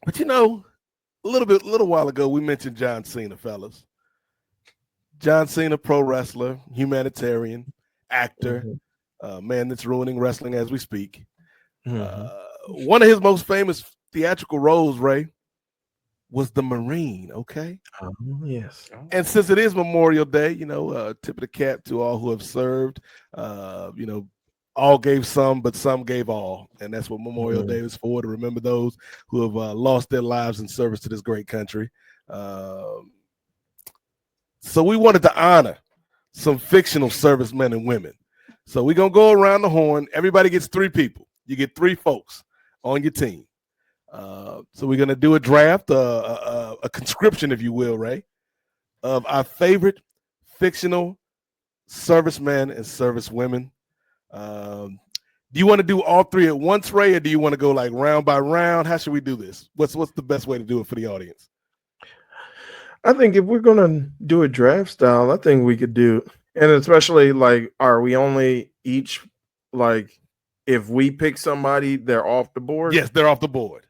But a little while ago, we mentioned John Cena, fellas. John Cena, pro wrestler, humanitarian, actor, man that's ruining wrestling as we speak. One of his most famous theatrical roles, Ray, was the Marine, okay? Yes. And since it is Memorial Day, tip of the cap to all who have served. All gave some, but some gave all. And that's what Memorial Day is for, to remember those who have lost their lives in service to this great country. So we wanted to honor some fictional servicemen and women. So we're going to go around the horn. Everybody gets 3 people. You get 3 folks on your team. So we're going to do a draft, a conscription, if you will, Ray, of our favorite fictional servicemen and servicewomen. Do you want to do all 3 at once, Ray, or do you want to go like round by round? How should we do this? What's the best way to do it for the audience? I think if we're gonna do a draft style, I think we could do, and especially like, are we only each like, if we pick somebody, they're off the board? Yes, they're off the board.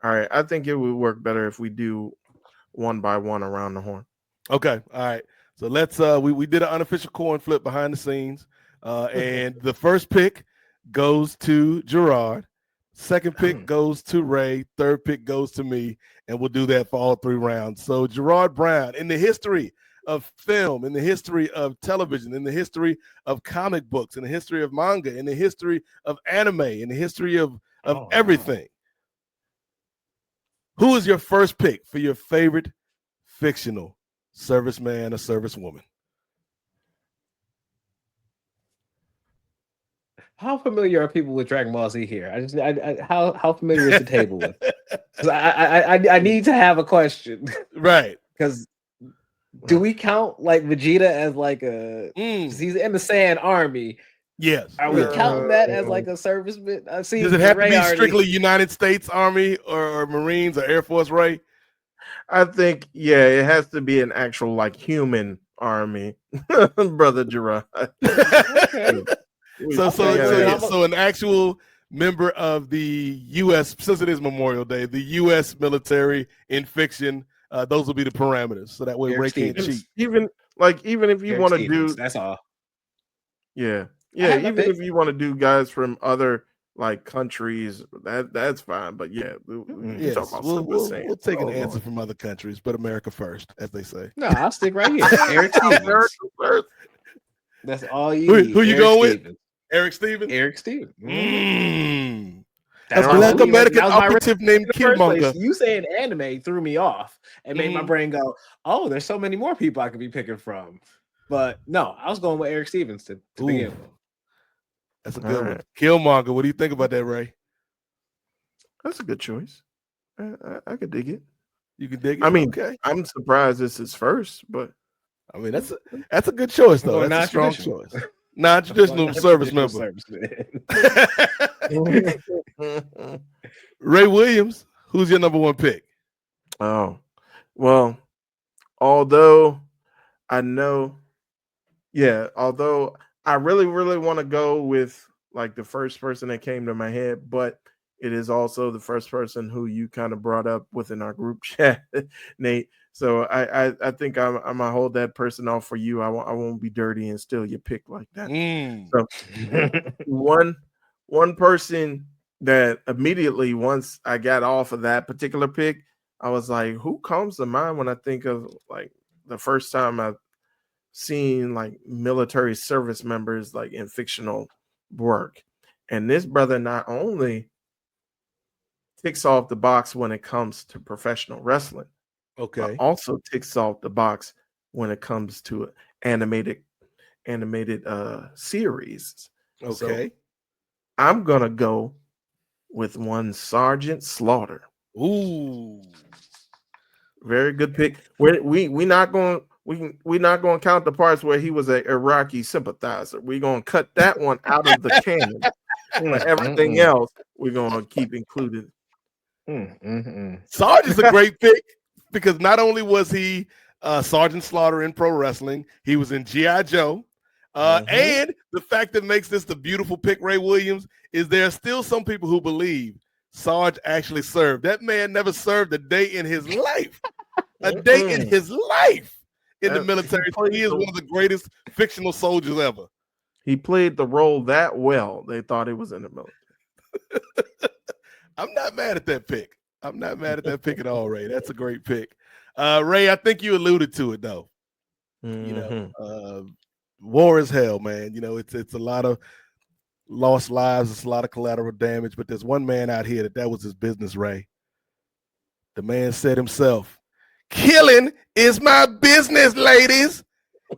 All right. I think it would work better if we do one by one around the horn. Okay. All right. So let's we did an unofficial coin flip behind the scenes. And the first pick goes to Girard. Second pick goes to Ray. Third pick goes to me. And we'll do that for all 3 rounds. So Girard Brown, in the history of film, in the history of television, in the history of comic books, in the history of manga, in the history of anime, in the history of everything. Who is your first pick for your favorite fictional serviceman or servicewoman? How familiar are people with Dragon Ball Z here? How familiar is the table with? Because I need to have a question, right? Because do we count like Vegeta as like a? He's in the Saiyan army. Yes. Are we counting that as like a serviceman? Does it have to be strictly United States Army or Marines or Air Force, Ray? I think, yeah, it has to be an actual like human army, brother Girard. Okay. So an actual member of the U.S., since it is Memorial Day, the U.S. military in fiction, those will be the parameters. So that way Ray can't cheat. Even if you want to do, that's all. Yeah. Even if you want to do guys from other like countries, that's fine. But yeah, we'll take an answer from other countries, but America first, as they say. No, I'll stick right here. Eric Stevens. That's all you need. Who you going with? Eric Stevens? Eric Stevens. That's Black American operative named Killmonger. You saying anime threw me off and made my brain go, oh, there's so many more people I could be picking from. But no, I was going with Eric Stevens to begin with. That's a good one. Killmonger. What do you think about that, Ray? That's a good choice. I could dig it. You can dig it? I mean, okay. I'm surprised this is first, but I mean that's a good choice though. That's a strong choice. Non-traditional service member. Ray Williams, who's your number 1 pick? Oh, well, although I really, really want to go with like the first person that came to my head, but it is also the first person who you kind of brought up within our group chat, Nate. So I think I'm gonna hold that person off for you. I won't be dirty and steal your pick like that. So one person that immediately, once I got off of that particular pick, I was like, who comes to mind when I think of like the first time I've seen like military service members like in fictional work? And this brother not only ticks off the box when it comes to professional wrestling, okay, also ticks off the box when it comes to animated series. Okay, so I'm gonna go with one Sergeant Slaughter. Ooh, very good pick. We're not going to count the parts where he was an Iraqi sympathizer. We're going to cut that one out of the canon. Everything else we're going to keep included. Sergeant's a great pick because not only was he Sergeant Slaughter in pro wrestling, he was in G.I. Joe. And the fact that makes this the beautiful pick, Ray Williams, is there are still some people who believe Sarge actually served. That man never served a day in his life. A day in his life in the military. He is one of the greatest fictional soldiers ever. He played the role that well. They thought he was in the military. I'm not mad at that pick. I'm not mad at that pick at all, Ray. That's a great pick. Ray, I think you alluded to it though. You know, war is hell, man. You know, it's a lot of lost lives, it's a lot of collateral damage, but there's one man out here that was his business, Ray. The man said himself, killing is my business, ladies,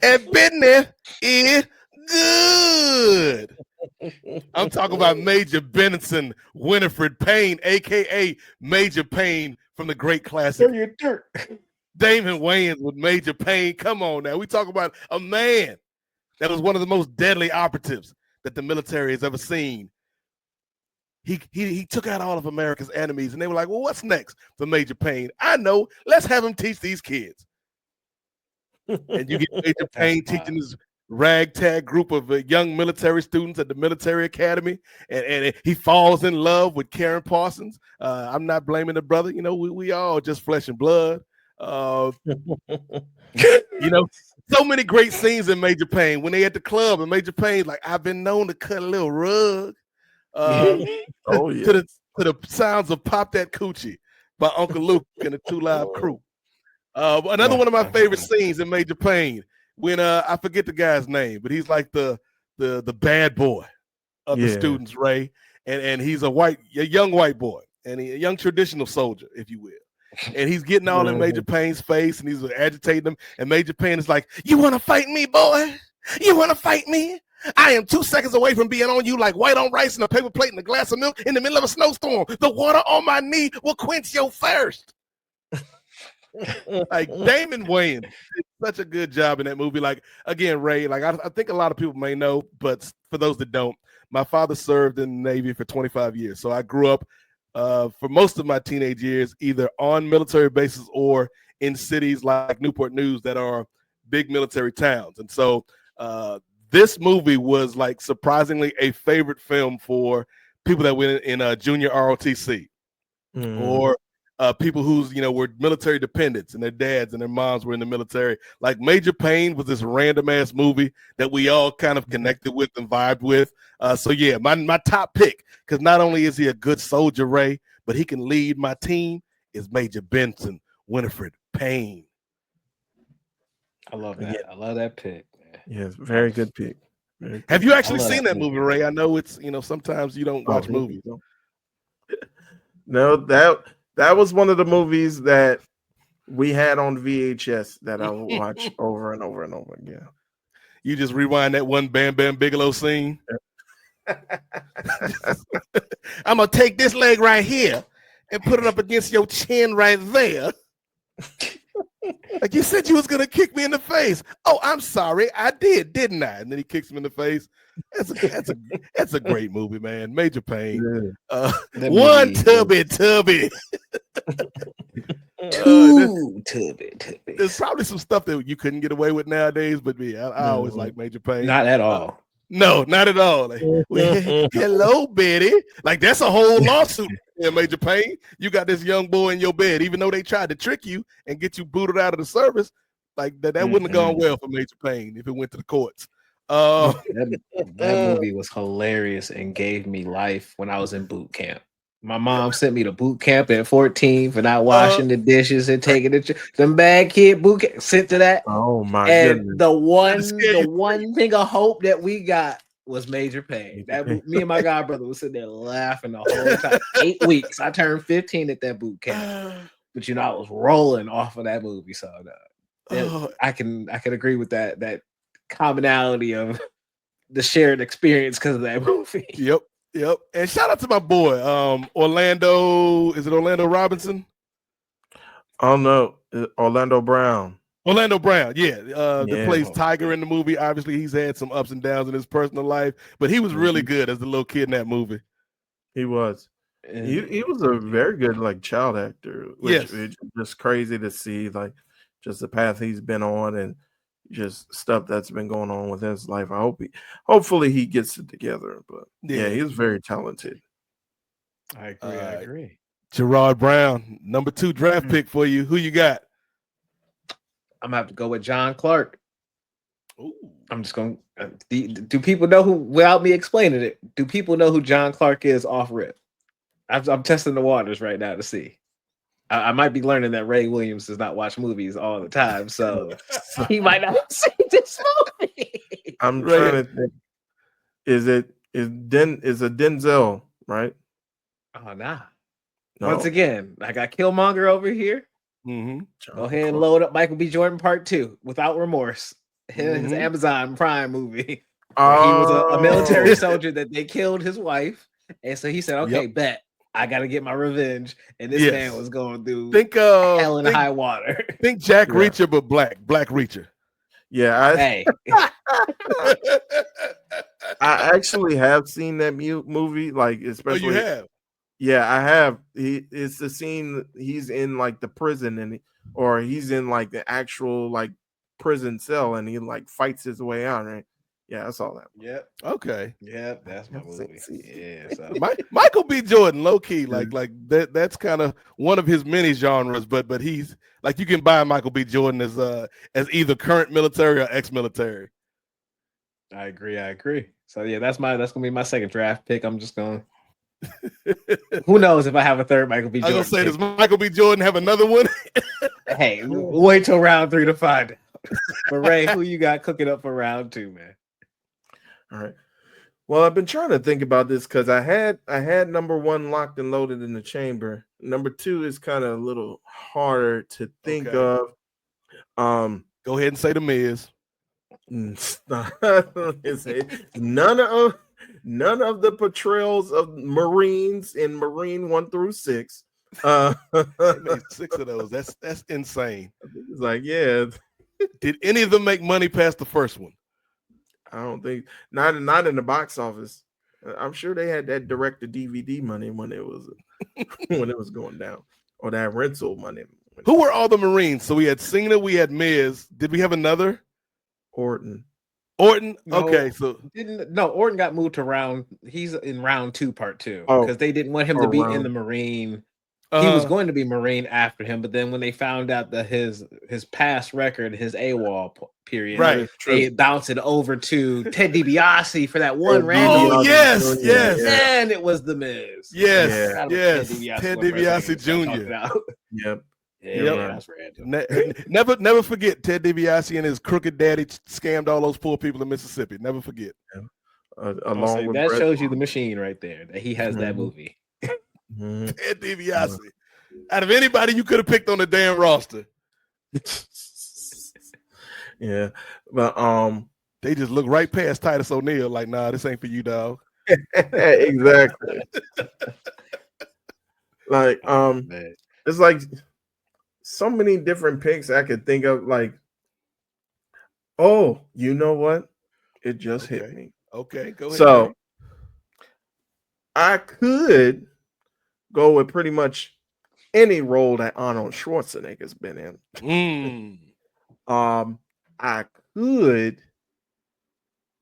and business is good. I'm talking about Major Benson Winifred Payne, aka Major Payne from the great classic Damon Wayans with Major Payne. Come on now. We talk about a man that was one of the most deadly operatives that the military has ever seen. He took out all of America's enemies, and they were like, well, what's next for Major Payne? I know. Let's have him teach these kids. And you get Major Payne teaching this ragtag group of young military students at the military academy, and he falls in love with Karen Parsons. I'm not blaming the brother. You know, we all just flesh and blood. You know, so many great scenes in Major Payne when they at the club, and Major Payne's like, I've been known to cut a little rug. To the sounds of Pop That Coochie by Uncle Luke and the Two Live Crew. Another one of my favorite scenes in Major Payne when I forget the guy's name, but he's like the bad boy of the students, Ray, and he's a young white boy, and a young traditional soldier, if you will. And he's getting all in Major Payne's face, and he's agitating him. And Major Payne is like, "You want to fight me, boy? You want to fight me? I am 2 seconds away from being on you like white on rice and a paper plate and a glass of milk in the middle of a snowstorm. The water on my knee will quench your thirst." Like Damon Wayans did such a good job in that movie. Like again, Ray, like I think a lot of people may know, but for those that don't, my father served in the Navy for 25 years. So I grew up for most of my teenage years either on military bases or in cities like Newport News that are big military towns. And so this movie was like surprisingly a favorite film for people that went in junior ROTC or people who's, were military dependents and their dads and their moms were in the military. Like Major Payne was this random ass movie that we all kind of connected with and vibed with. So yeah, my top pick, because not only is he a good soldier, Ray, but he can lead my team, is Major Benson Winifred Payne. I love that. I love that pick. Yes, very good pick. Have you actually seen that movie, Ray? I know it's, sometimes you don't watch movies. No, that was one of the movies that we had on VHS that I would watch over and over and over again. You just rewind that one Bam Bam Bigelow scene. I'm going to take this leg right here and put it up against your chin right there. Like you said you was going to kick me in the face. Oh, I'm sorry. I did, didn't I? And then he kicks him in the face. That's a great movie, man. Major Payne. Yeah. One tubby. Tubby. There's probably some stuff that you couldn't get away with nowadays, but yeah, I always like Major Payne. Not at all. No, not at all. Like, hello, Betty. Like that's a whole lawsuit. Yeah, Major Payne. You got this young boy in your bed, even though they tried to trick you and get you booted out of the service. Like that wouldn't have gone well for Major Payne if it went to the courts. That movie was hilarious and gave me life when I was in boot camp. My mom sent me to boot camp at 14 for not washing the dishes and taking it. Them bad kid boot camp sent to that. Oh my goodness! The one thing of hope that we got was Major Payne. That me and my god brother was sitting there laughing the whole time. 8 weeks. I turned 15 at that boot camp, but I was rolling off of that movie. So I can agree with that commonality of the shared experience because of that movie. Yep. And shout out to my boy, Orlando. Is it Orlando Robinson? Oh no, Orlando Brown. Orlando Brown, that plays Tiger in the movie. Obviously, he's had some ups and downs in his personal life, but he was really good as the little kid in that movie. He was. He was a very good child actor. Which is just crazy to see, just the path he's been on and just stuff that's been going on with his life. Hopefully he gets it together. But he was very talented. I agree. Girard Brown, number 2 draft pick for you. Who you got? I'm gonna have to go with John Clark. Ooh. I'm just going. Do people know who? Without me explaining it, do people know who John Clark is off rip? I'm testing the waters right now to see. I might be learning that Ray Williams does not watch movies all the time, so he might not have seen this movie. I'm trying to think. Is a Denzel, right? Oh, nah. No. Once again, I got Killmonger over here. Mm-hmm. Go ahead and load up Michael B. Jordan Part 2 without remorse. His Amazon Prime movie. Where he was a military soldier that they killed his wife. And so he said, okay, bet. I got to get my revenge. And this man was going through hell and high water. Think Jack Reacher, but Black Reacher. Yeah. Hey. I actually have seen that movie. Like, especially. Oh, you have? Yeah, I have. It's the scene he's in like the prison or he's in like the actual like prison cell and he like fights his way out, right? Yeah, I saw that. Yep. Okay. Yep, that's my movie. Yeah. So Michael B. Jordan, low key, like that's kind of one of his many genres, but he's like you can buy Michael B. Jordan as either current military or ex-military. I agree. So yeah, that's gonna be my second draft pick. I'm just going. Who knows if I have a third Michael B. Jordan? I was gonna say, does Michael B. Jordan have another one? Hey, wait till round 3 to find out. But Ray, who you got cooking up for round 2, man? All right. Well, I've been trying to think about this because I had number 1 locked and loaded in the chamber. Number 2 is kind of a little harder to think of. Go ahead and say The Miz. None of the portrayals of Marines in Marine 1 through 6. They made 6 of those. That's insane. It's like, yeah. Did any of them make money past the first one? I don't think not in the box office. I'm sure they had that direct to DVD money when it was going down, or that rental money. Who were all the Marines? So we had Cena, we had Miz. Did we have another? Orton. No, okay, so Orton got moved to round. He's in round 2, part 2, Oh. because they didn't want him to be in the Marine. He was going to be Marine after him, but then when they found out that his past record, his AWOL period, right, they bounced it over to Ted DiBiase for that one random. Oh yes, And it was The Miz. Yes. Ted DiBiase Jr. Yep. Yeah, that's random. Never forget Ted DiBiase and his crooked daddy scammed all those poor people in Mississippi. Never forget. Along with that Brett shows you the machine right there. That he has that movie. Ted DiBiase. Out of anybody you could have picked on the damn roster. Yeah, but they just look right past Titus O'Neil like, nah, this ain't for you, dog. Exactly. Like it's like so many different picks I could think of. Like, oh, you know what? It just hit me. Okay, go ahead. So man. I could go with pretty much any role that Arnold Schwarzenegger's been in. I could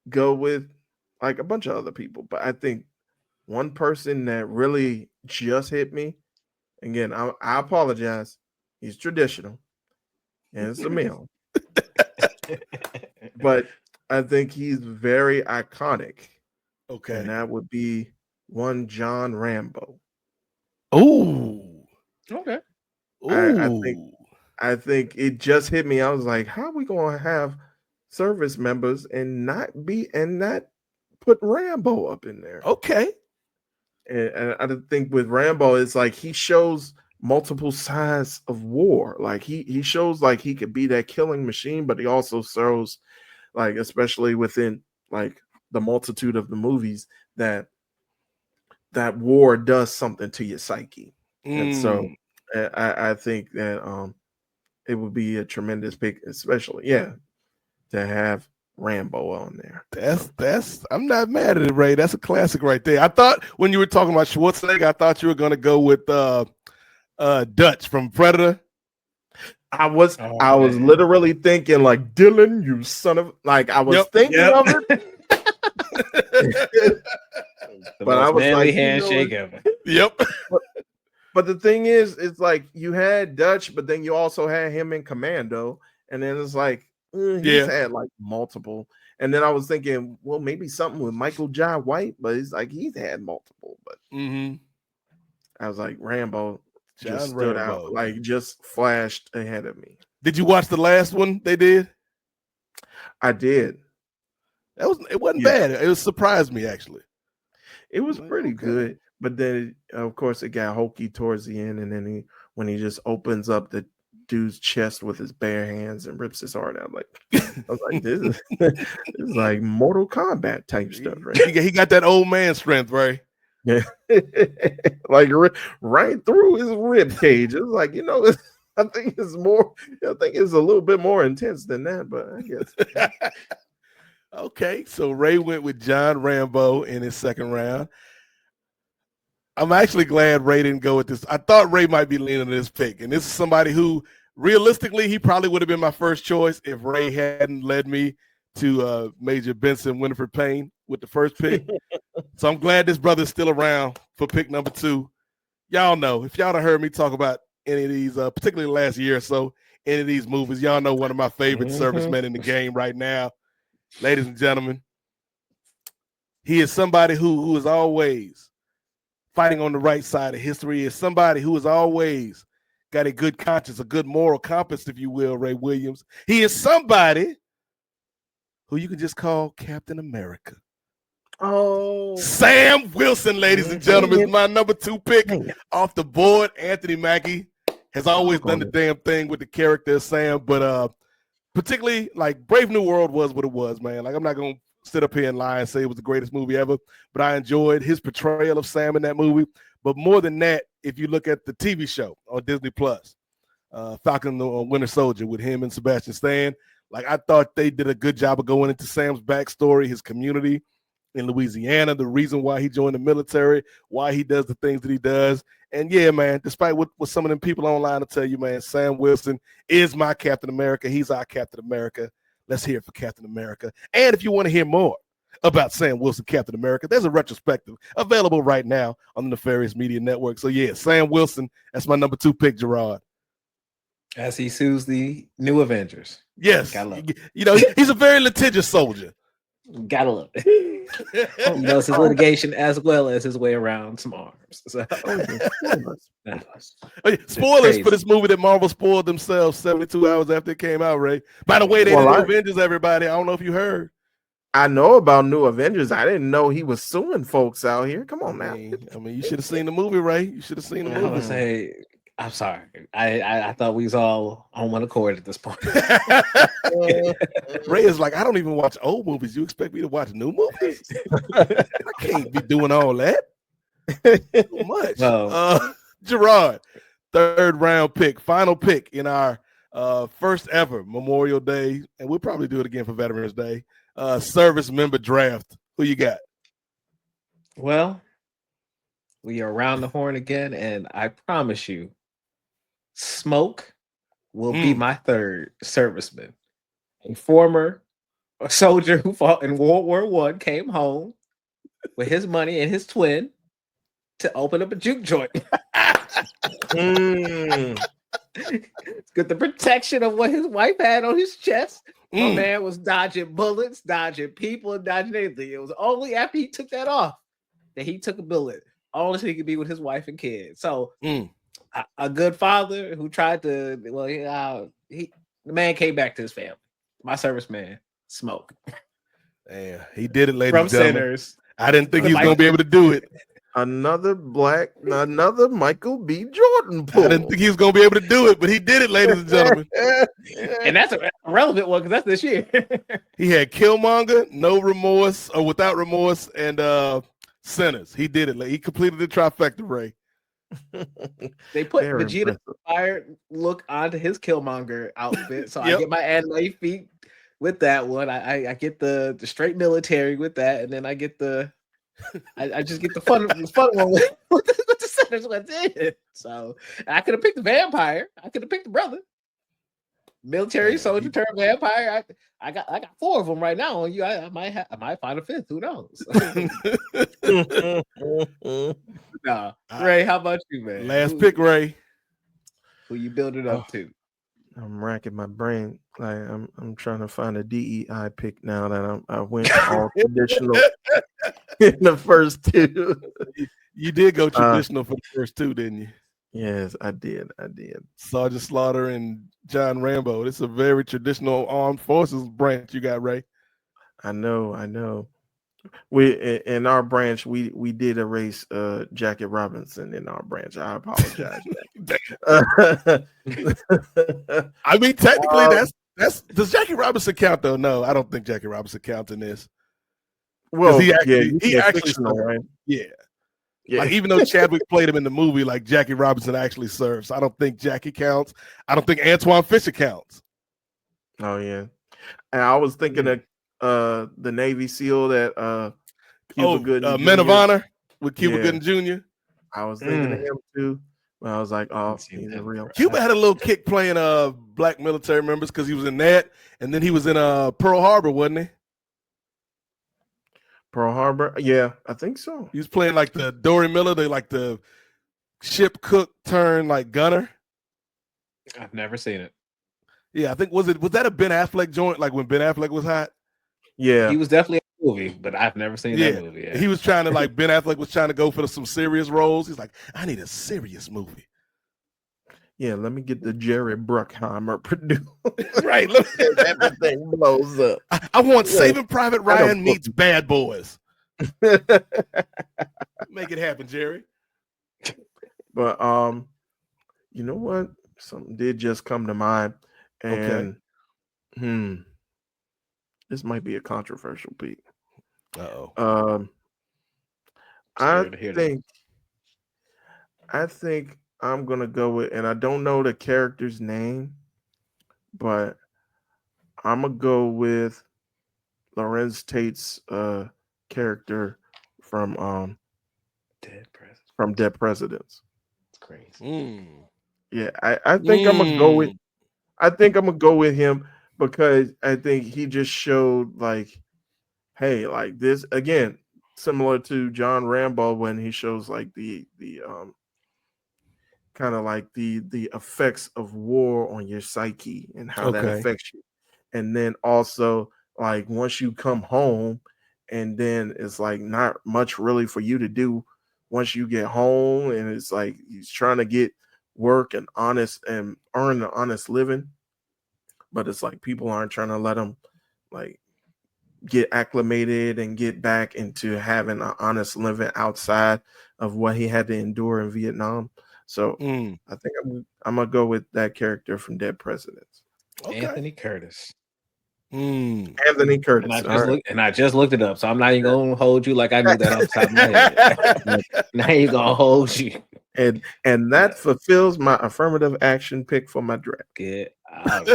go with like a bunch of other people, but I think one person that really just hit me, again, I apologize. He's traditional and it's a male, but I think he's very iconic. Okay. And that would be one John Rambo. Oh, okay. I think it just hit me. I was like, how are we going to have service members and not put Rambo up in there? Okay. And I think with Rambo, it's like he shows multiple sides of war. Like he shows like he could be that killing machine, but he also shows, like, especially within like the multitude of the movies, that war does something to your psyche. And so I think that it would be a tremendous pick, especially to have Rambo on there. That's I'm not mad at it, Ray. That's a classic right there. I thought when you were talking about Schwarzenegger, I thought you were gonna go with Dutch from Predator. I was literally thinking like, Dylan, you son of, like, I was thinking of it. But I was like, handshake ever. Yep. But the thing is, it's like you had Dutch, but then you also had him in Commando, and then it's like he's had like multiple. And then I was thinking, well, maybe something with Michael Jai White, but it's like he's had multiple. But I was like, Rambo just stood out, like just flashed ahead of me. Did you watch the last one they did? I did. It wasn't bad. It surprised me actually. It was pretty good, but then of course it got hokey towards the end, and then when he just opens up the dude's chest with his bare hands and rips his heart out, I was like, this is like Mortal Kombat type stuff, right? He got that old man strength, right? Yeah, like right through his rib cage. It's like, I think it's a little bit more intense than that, but I guess. Okay, so Ray went with John Rambo in his second round. I'm actually glad Ray didn't go with this. I thought Ray might be leaning on this pick, and this is somebody who, realistically, he probably would have been my first choice if Ray hadn't led me to Major Benson Winifred Payne with the first pick. So I'm glad this brother's still around for pick number 2. Y'all know, if y'all have heard me talk about any of these, particularly last year or so, any of these movies, y'all know one of my favorite servicemen in the game right now. Ladies and gentlemen, he is somebody who is always fighting on the right side of history. He is somebody who has always got a good conscience, a good moral compass, if you will, Ray Williams. He is somebody who you can just call Captain America. Oh, Sam Wilson, ladies and gentlemen, is my number 2 pick off the board. Anthony Mackie has always done the damn thing with the character of Sam, but particularly, like, Brave New World was what it was, man. Like, I'm not going to sit up here and lie and say it was the greatest movie ever, but I enjoyed his portrayal of Sam in that movie. But more than that, if you look at the TV show on Disney Plus, Falcon the Winter Soldier with him and Sebastian Stan, like, I thought they did a good job of going into Sam's backstory, his community in Louisiana, the reason why he joined the military, why he does the things that he does. And yeah, man, despite what some of them people online will tell you, man, Sam Wilson is my Captain America. He's our Captain America. Let's hear it for Captain America. And if you want to hear more about Sam Wilson, Captain America, there's a retrospective available right now on the Nefarious Media Network. So yeah, Sam Wilson, that's my number 2 pick, Girard. As he sues the new Avengers. Yes. He's a very litigious soldier. Gotta love it. He knows his litigation as well as his way around some arms. So. Spoilers for this movie that Marvel spoiled themselves 72 hours after it came out, Ray. By the way, they did New Avengers, everybody. I don't know if you heard. I know about New Avengers. I didn't know he was suing folks out here. Come on, man. I mean, you should have seen the movie, Ray. You should have seen the movie. I would say, I'm sorry. I thought we was all on one accord at this point. Ray is like, I don't even watch old movies. You expect me to watch new movies? I can't be doing all that. Too much. Well, Girard, 3rd round pick, final pick in our first ever Memorial Day, and we'll probably do it again for Veterans Day. Service member draft. Who you got? Well, we are around the horn again, and I promise you, Smoke will be my 3rd serviceman. A former soldier who fought in World War I came home with his money and his twin to open up a juke joint. With the protection of what his wife had on his chest. My man was dodging bullets, dodging people, and dodging anything. It was only after he took that off that he took a bullet. Only so he could be with his wife and kids. So a good father who tried to, the man came back to his family. My serviceman, Smoke. Damn, he did it, ladies From and gentlemen. Sinners. I didn't think he was going to be able to do it. Another Michael B. Jordan pull. I didn't think he was going to be able to do it, but he did it, ladies and gentlemen. And that's a relevant one because that's this year. He had Killmonger, No Remorse, or Without Remorse, and Sinners. He did it. He completed the trifecta, Ray. They put Vegeta inspired look onto his Killmonger outfit, so I get my anime feet with that one. I get the straight military with that, and then I get the I just get the fun one with the Sinners one. So I could have picked the vampire. I could have picked the brother. military soldier turned vampire. I got 4 of them right now on you. I might find a 5th. Who knows? Nah, Ray, how about you, man? Last pick, Ray. Who you build it up to? I'm racking my brain. Like I'm trying to find a DEI pick now that I went all traditional in the first 2. You did go traditional for the first 2, didn't you? Yes, I did. Sergeant Slaughter and John Rambo. This is a very traditional armed forces branch you got, Ray. I know. We in our branch we did erase Jackie Robinson in our branch. I apologize. I mean, technically, that's does Jackie Robinson count though? No, I don't think Jackie Robinson counts in this. Well, he actually fictional, right? Yeah. Like, even though Chadwick played him in the movie, like Jackie Robinson actually serves. So I don't think Jackie counts. I don't think Antoine Fisher counts. Oh yeah, and I was thinking of the Navy SEAL that Cuba Gooding Men of Jr. Honor with Cuba Gooding Jr. I was thinking of him too. But I was like, oh, he's a real. Cuba had a little kick playing black military members because he was in that, and then he was in Pearl Harbor, wasn't he? Pearl Harbor, yeah, I think so. He was playing like the Dory Miller, the ship cook turned like gunner. I've never seen it. Yeah, I think was that a Ben Affleck joint? Like when Ben Affleck was hot? Yeah, he was definitely in the movie, but I've never seen that movie. Yeah. He was trying to Ben Affleck was trying to go for some serious roles. He's like, I need a serious movie. Yeah, let me get the Jerry Bruckheimer produced. Right, everything blows up. I want Saving Private Ryan meets Bad Boys. Make it happen, Jerry. But you know what? Something did just come to mind, and this might be a controversial pick. I think I'm gonna go with, and I don't know the character's name, but I'm gonna go with Lorenz Tate's character from Dead Presidents. It's crazy. Yeah, I think I'm gonna go with. I think I'm gonna go with him because I think he just showed hey, this again, similar to John Rambo when he shows the kind of the effects of war on your psyche and how that affects you. And then also once you come home and then it's not much really for you to do once you get home, and it's he's trying to get work and honest and earn an honest living, but it's people aren't trying to let him get acclimated and get back into having an honest living outside of what he had to endure in Vietnam. So I think I'm gonna go with that character from Dead Presidents. Anthony Curtis. Anthony Curtis. And I just looked it up, so I'm not even gonna hold you like I knew that off the top of my head. Now you gonna hold you. And that fulfills my affirmative action pick for my draft. Get out.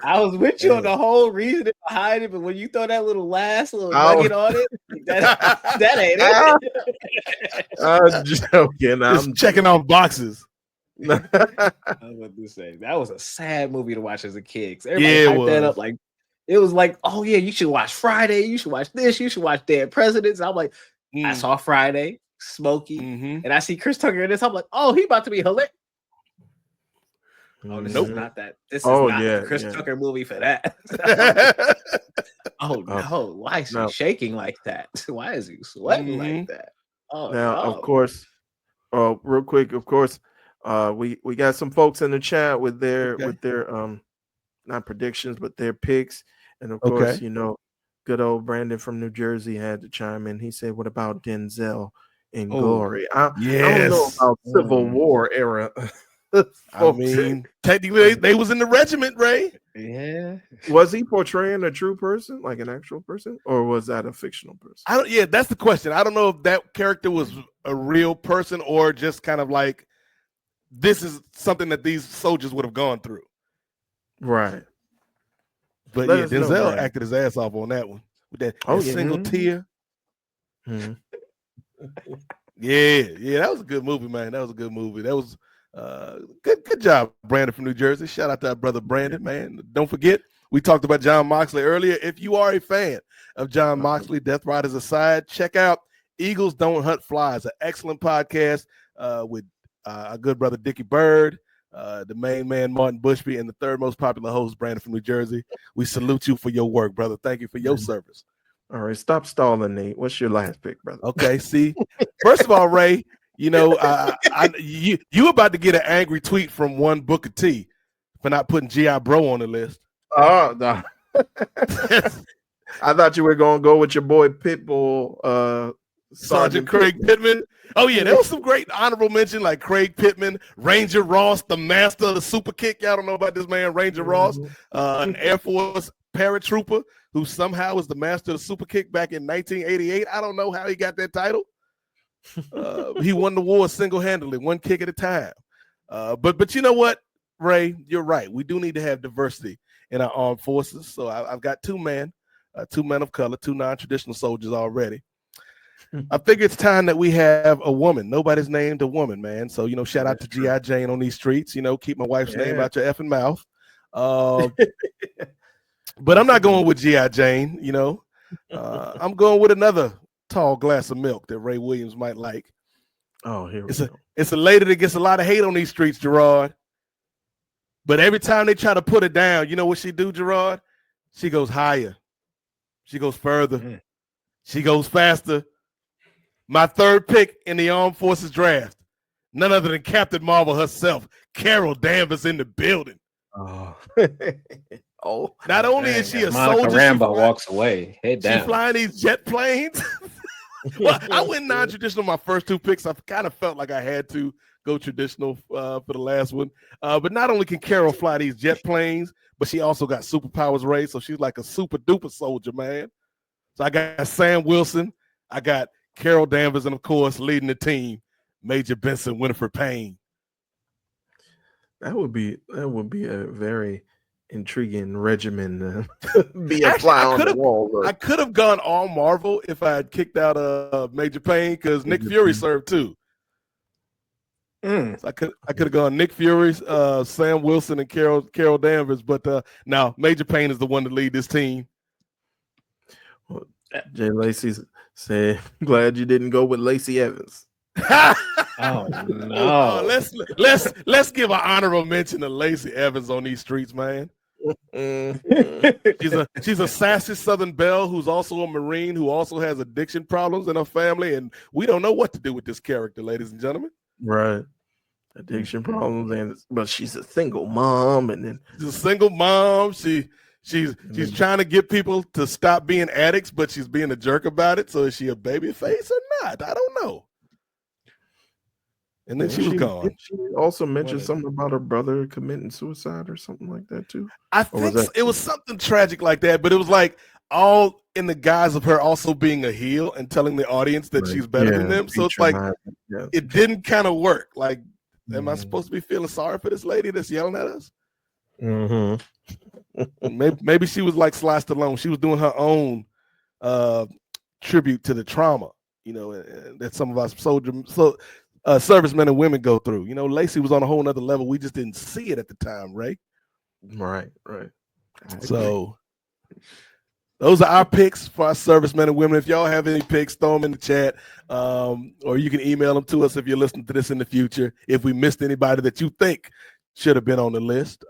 I was with you on the whole reason behind it, but when you throw that last little nugget on it, that ain't it. I'm joking. I'm checking off boxes. I was about to say that was a sad movie to watch as a kid. Everybody hyped that up it was oh yeah, you should watch Friday, you should watch this, you should watch Dead Presidents. I'm like, I saw Friday, Smokey, and I see Chris Tucker in this. I'm like, oh, he about to be hilarious. Oh, this is not that. This is not the Chris Tucker movie for that. No, why is he shaking like that? Why is he sweating like that? Oh, now of course, real quick, of course, we got some folks in the chat with their not predictions but their picks, and of course, good old Brandon from New Jersey had to chime in. He said, "What about Denzel in Glory?" I don't know about Civil War era. I mean, technically, they was in the regiment, Ray. Yeah. Was he portraying a true person, like an actual person, or was that a fictional person? Yeah, that's the question. I don't know if that character was a real person or just kind of this is something that these soldiers would have gone through. Right. But Denzel acted his ass off on that one with that single tear. Mm-hmm. Yeah, that was a good movie, man. That was a good movie. That was Good job, Brandon from New Jersey. Shout out to our brother Brandon, man. Don't forget, we talked about John Moxley earlier. If you are a fan of John Moxley, Death Riders aside, check out Eagles Don't Hunt Flies, an excellent podcast with our good brother Dickie Bird, the main man Martin Bushby, and the third most popular host, Brandon from New Jersey. We salute you for your work, brother. Thank you for your service. All right, stop stalling, Nate. What's your last pick, brother? Okay, see, first of all, Ray, you know, you about to get an angry tweet from one Booker T for not putting G.I. Bro on the list. Oh, no. I thought you were going to go with your boy Pitbull, Sergeant Craig Pittman. Oh, yeah, there was some great honorable mention like Craig Pittman, Ranger Ross, the master of the super kick. Y'all don't know about this man, Ranger Ross, an Air Force paratrooper who somehow was the master of the super kick back in 1988. I don't know how he got that title. He won the war single-handedly, one kick at a time. But you know what, Ray, you're right. We do need to have diversity in our armed forces. So I've got two men of color, two non-traditional soldiers already. I figure it's time that we have a woman. Nobody's named a woman, man. So, you know, shout out to G.I. Jane on these streets. You know, keep my wife's name out your effing mouth. But I'm not going with G.I. Jane, you know. I'm going with another tall glass of milk that Ray Williams might like. Oh, here we go. It's a lady that gets a lot of hate on these streets, Girard. But every time they try to put it down, you know what she do, Girard? She goes higher. She goes further. She goes faster. My third pick in the Armed Forces draft, none other than Captain Marvel herself, Carol Danvers in the building. Oh. Not only is she a Monica soldier, Rambo walks away, head down. She's flying these jet planes. Well, I went non-traditional my first two picks. I kind of felt like I had to go traditional for the last one. But not only can Carol fly these jet planes, but she also got superpowers, Ray. So she's like a super duper soldier, man. So I got Sam Wilson. I got Carol Danvers, and of course, leading the team, Major Benson Winifred Payne. That would be a very intriguing regimen. Be a fly on the wall. I could have gone all Marvel if I had kicked out Major Payne because Nick Fury served too. So I could have gone Nick Fury, Sam Wilson, and Carol Danvers, but now Major Payne is the one to lead this team. Well, Jay Lacey said, "Glad you didn't go with Lacey Evans." Oh no! Let's give an honorable mention to Lacey Evans on these streets, man. She's a sassy Southern belle who's also a Marine who also has addiction problems in her family, and we don't know what to do with this character, ladies and gentlemen. Right, addiction problems, but she's a single mom, and then she's a single mom. She's trying to get people to stop being addicts, but she's being a jerk about it. So is she a baby face or not? I don't know. And then she was gone. She also mentioned something about her brother committing suicide or something like that too. I think it was something tragic like that, but it was like all in the guise of her also being a heel and telling the audience that she's better than them. So it's like it didn't kind of work. Like, am I supposed to be feeling sorry for this lady that's yelling at us? Maybe she was like Sly Stallone. She was doing her own tribute to the trauma, you know, that some of us servicemen and women go through. You know, Lacey was on a whole nother level. We just didn't see it at the time, Ray. Right. So those are our picks for our servicemen and women. If y'all have any picks, throw them in the chat, or you can email them to us if you're listening to this in the future. If we missed anybody that you think should have been on the list.